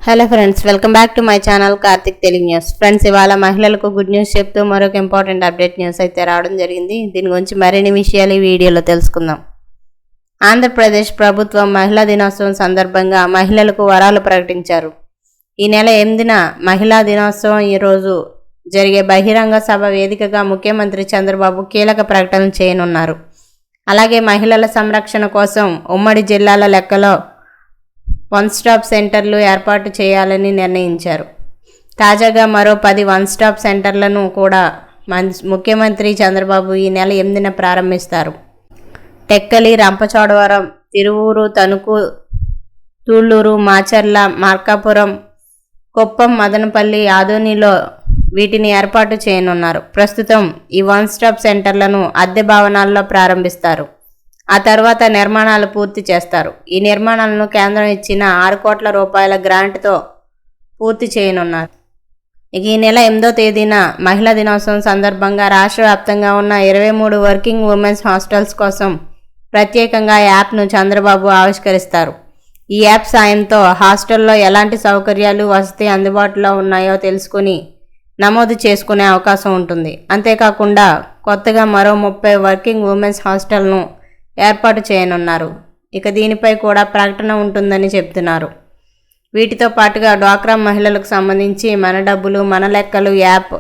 Hello friends, welcome back to my channel Karthik Telugu news. Friends, ఇవాళ మహిళలకు good news చెప్తూ మరొక ఇంపార్టెంట్ అప్డేట్ న్యూస్ అయితే రావడం జరిగింది. దీని గురించి మరిన్ని విషయాలు ఈ వీడియోలో తెలుసుకుందాం. ఆంధ్రప్రదేశ్ ప్రభుత్వం మహిళా దినోత్సవం సందర్భంగా మహిళలకు వరాలు ప్రకటించారు. ఈ నెల 8న మహిళా దినోత్సవం ఈరోజు జరిగే బహిరంగ సభ వేదికగా ముఖ్యమంత్రి చంద్రబాబు కీలక ప్రకటనలు చేయనున్నారు. అలాగే మహిళల సంరక్షణ కోసం ఉమ్మడి జిల్లాల లెక్కలో 1 స్టాప్ సెంటర్లు ఏర్పాటు చేయాలని నిర్ణయించారు. తాజాగా మరో 10 1 స్టాప్ సెంటర్లను కూడా ముఖ్యమంత్రి చంద్రబాబు ఈ నెల 8న ప్రారంభిస్తారు. టెక్కలి, రంపచోడవరం, తిరువూరు, తణుకు, తూళ్లూరు, మాచర్ల, మార్కాపురం, కుప్పం, మదనపల్లి, ఆదోనిలో వీటిని ఏర్పాటు చేయనున్నారు. ప్రస్తుతం ఈ 1 స్టాప్ సెంటర్లను అద్దె భవనాల్లో ప్రారంభిస్తారు. ఆ తర్వాత నిర్మాణాలు పూర్తి చేస్తారు. ఈ నిర్మాణాలను కేంద్రం ఇచ్చిన 6 కోట్ల రూపాయల గ్రాంట్తో పూర్తి చేయనున్నారు. ఈ నెల 8వ తేదీన మహిళా దినోత్సవం సందర్భంగా రాష్ట్ర వ్యాప్తంగా ఉన్న 23 వర్కింగ్ ఉమెన్స్ హాస్టల్స్ కోసం ప్రత్యేకంగా యాప్ను చంద్రబాబు ఆవిష్కరిస్తారు. ఈ యాప్ సాయంతో హాస్టల్లో ఎలాంటి సౌకర్యాలు, వసతి అందుబాటులో ఉన్నాయో తెలుసుకుని నమోదు చేసుకునే అవకాశం ఉంటుంది. అంతేకాకుండా కొత్తగా మరో 30 వర్కింగ్ ఉమెన్స్ హాస్టల్ను ఏర్పాటు చేయనున్నారు. ఇక దీనిపై కూడా ప్రకటన ఉంటుందని చెప్తున్నారు. వీటితో పాటుగా డ్వాక్రా మహిళలకు సంబంధించి మన డబ్బులు మన లెక్కలు యాప్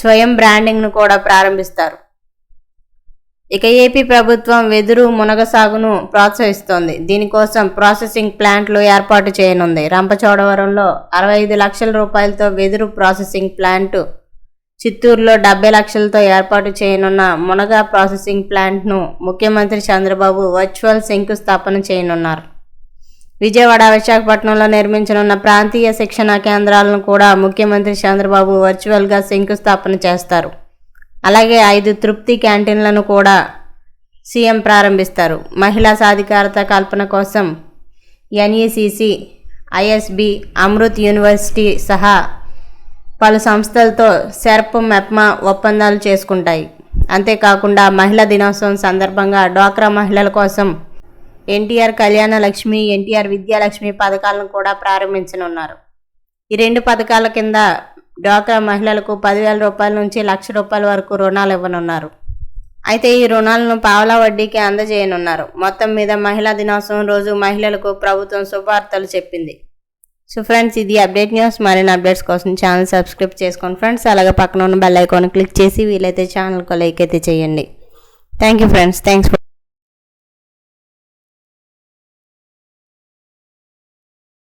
స్వయం బ్రాండింగ్ను కూడా ప్రారంభిస్తారు. ఇక ఏపీ ప్రభుత్వం వెదురు, మునగ సాగును ప్రోత్సహిస్తోంది. దీనికోసం ప్రాసెసింగ్ ప్లాంట్లు ఏర్పాటు చేయనుంది. రంపచోడవరంలో 65 లక్షల రూపాయలతో వెదురు ప్రాసెసింగ్ ప్లాంటు, చిత్తూరులో 70 లక్షలతో ఏర్పాటు చేయనున్న మునగ ప్రాసెసింగ్ ప్లాంట్ను ముఖ్యమంత్రి చంద్రబాబు వర్చువల్ శంకుస్థాపన చేయనున్నారు. విజయవాడ, విశాఖపట్నంలో నిర్మించనున్న ప్రాంతీయ శిక్షణా కేంద్రాలను కూడా ముఖ్యమంత్రి చంద్రబాబు వర్చువల్గా శంకుస్థాపన చేస్తారు. అలాగే 5 తృప్తి క్యాంటీన్లను కూడా సీఎం ప్రారంభిస్తారు. మహిళా సాధికారత కల్పన కోసం ఎన్ఈసిసి, ఐఎస్బి, అమృత్ యూనివర్సిటీ సహా పలు సంస్థలతో సెర్ప్, మెప్మా ఒప్పందాలు చేసుకుంటాయి. అంతేకాకుండా మహిళా దినోత్సవం సందర్భంగా డ్వాక్రా మహిళల కోసం ఎన్టీఆర్ కళ్యాణ లక్ష్మి, ఎన్టీఆర్ విద్యాలక్ష్మి పథకాలను కూడా ప్రారంభించనున్నారు. ఈ 2 పథకాల కింద డ్వాక్రా మహిళలకు 10,000 రూపాయల నుంచి 1,00,000 రూపాయల వరకు రుణాలు ఇవ్వనున్నారు. అయితే ఈ రుణాలను పావలా వడ్డీకి అందజేయనున్నారు. మొత్తం మీద మహిళా దినోత్సవం రోజు మహిళలకు ప్రభుత్వం శుభవార్తలు చెప్పింది. సో ఫ్రెండ్స్, ఇది అప్డేట్ న్యూస్. మరిన్ని అప్డేట్స్ కోసం ఛానల్ సబ్స్క్రైబ్ చేసుకోండి ఫ్రెండ్స్. అలాగే పక్కన ఉన్న బెల్ ఐకాన్ క్లిక్ చేసి వీలైతే ఛానల్కి లైక్ అయితే చేయండి. Thank you friends. Thanks for